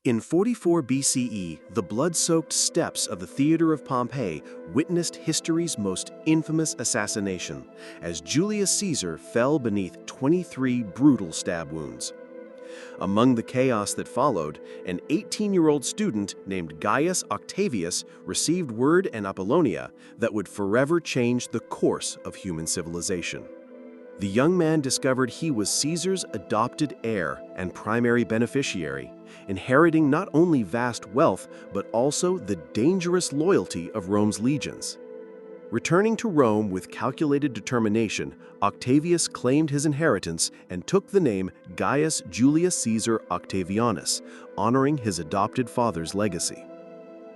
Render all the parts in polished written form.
In 44 BCE, the blood-soaked steppes of the theater of Pompeii witnessed history's most infamous assassination, as Julius Caesar fell beneath 23 brutal stab wounds. Among the chaos that followed, an 18-year-old student named Gaius Octavius received word in Apollonia that would forever change the course of human civilization. The young man discovered he was Caesar's adopted heir and primary beneficiary, inheriting not only vast wealth but also the dangerous loyalty of Rome's legions. Returning to Rome with calculated determination, Octavius claimed his inheritance and took the name Gaius Julius Caesar Octavianus, honoring his adopted father's legacy.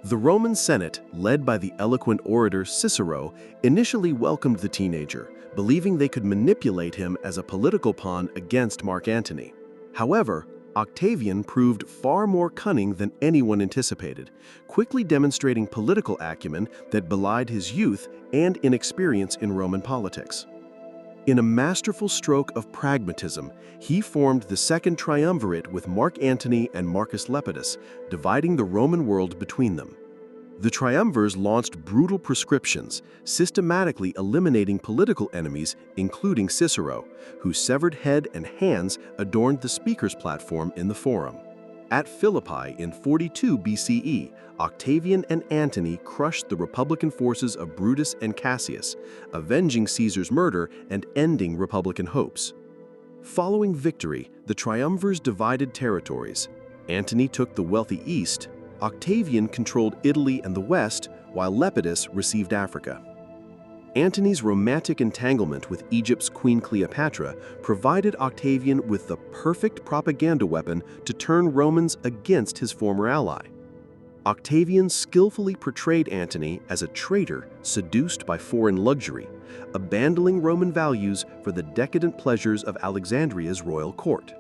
The Roman Senate, led by the eloquent orator Cicero, initially welcomed the teenager, believing they could manipulate him as a political pawn against Mark Antony. However, Octavian proved far more cunning than anyone anticipated, quickly demonstrating political acumen that belied his youth and inexperience in Roman politics. In a masterful stroke of pragmatism, he formed the Second Triumvirate with Mark Antony and Marcus Lepidus, dividing the Roman world between them. The triumvirs launched brutal proscriptions, systematically eliminating political enemies, including Cicero, whose severed head and hands adorned the speaker's platform in the Forum. At Philippi in 42 BCE, Octavian and Antony crushed the republican forces of Brutus and Cassius, avenging Caesar's murder and ending republican hopes. Following victory, the triumvirs divided territories. Antony took the wealthy east. Octavian controlled Italy and the West, while Lepidus received Africa. Antony's romantic entanglement with Egypt's Queen Cleopatra provided Octavian with the perfect propaganda weapon to turn Romans against his former ally. Octavian skillfully portrayed Antony as a traitor seduced by foreign luxury, abandoning Roman values for the decadent pleasures of Alexandria's royal court.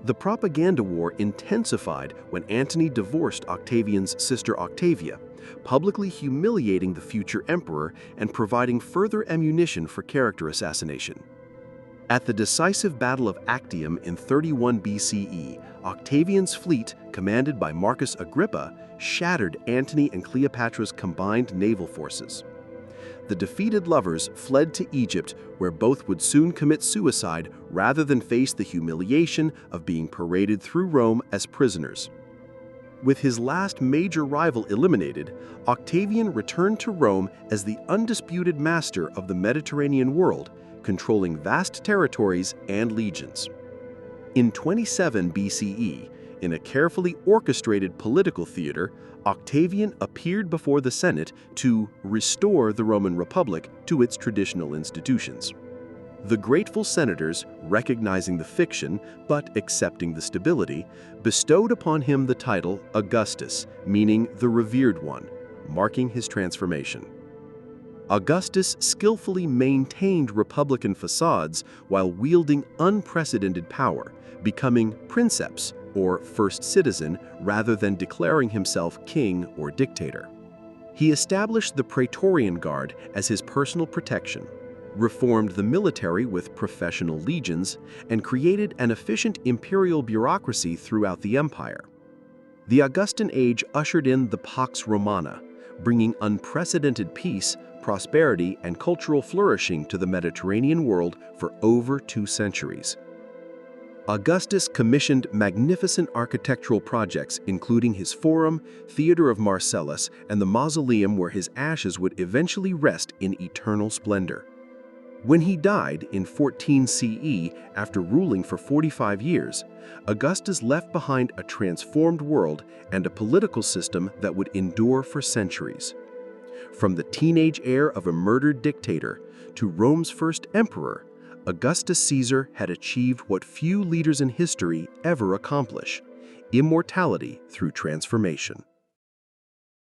The propaganda war intensified when Antony divorced Octavian's sister Octavia, publicly humiliating the future emperor and providing further ammunition for character assassination. At the decisive Battle of Actium in 31 BCE, Octavian's fleet, commanded by Marcus Agrippa, shattered Antony and Cleopatra's combined naval forces. The defeated lovers fled to Egypt, where both would soon commit suicide rather than face the humiliation of being paraded through Rome as prisoners. With his last major rival eliminated, Octavian returned to Rome as the undisputed master of the Mediterranean world, controlling vast territories and legions. In 27 BCE, in a carefully orchestrated political theater, Octavian appeared before the Senate to restore the Roman Republic to its traditional institutions. The grateful senators, recognizing the fiction but accepting the stability, bestowed upon him the title Augustus, meaning the revered one, marking his transformation. Augustus skillfully maintained republican facades while wielding unprecedented power, becoming princeps, or first citizen, rather than declaring himself king or dictator. He established the Praetorian Guard as his personal protection, reformed the military with professional legions, and created an efficient imperial bureaucracy throughout the empire. The Augustan age ushered in the Pax Romana, bringing unprecedented peace, prosperity, and cultural flourishing to the Mediterranean world for over 2 centuries. Augustus commissioned magnificent architectural projects, including his Forum, Theater of Marcellus, and the mausoleum where his ashes would eventually rest in eternal splendor. When he died in 14 CE after ruling for 45 years, Augustus left behind a transformed world and a political system that would endure for centuries. From the teenage heir of a murdered dictator to Rome's first emperor, Augustus Caesar had achieved what few leaders in history ever accomplish: immortality through transformation.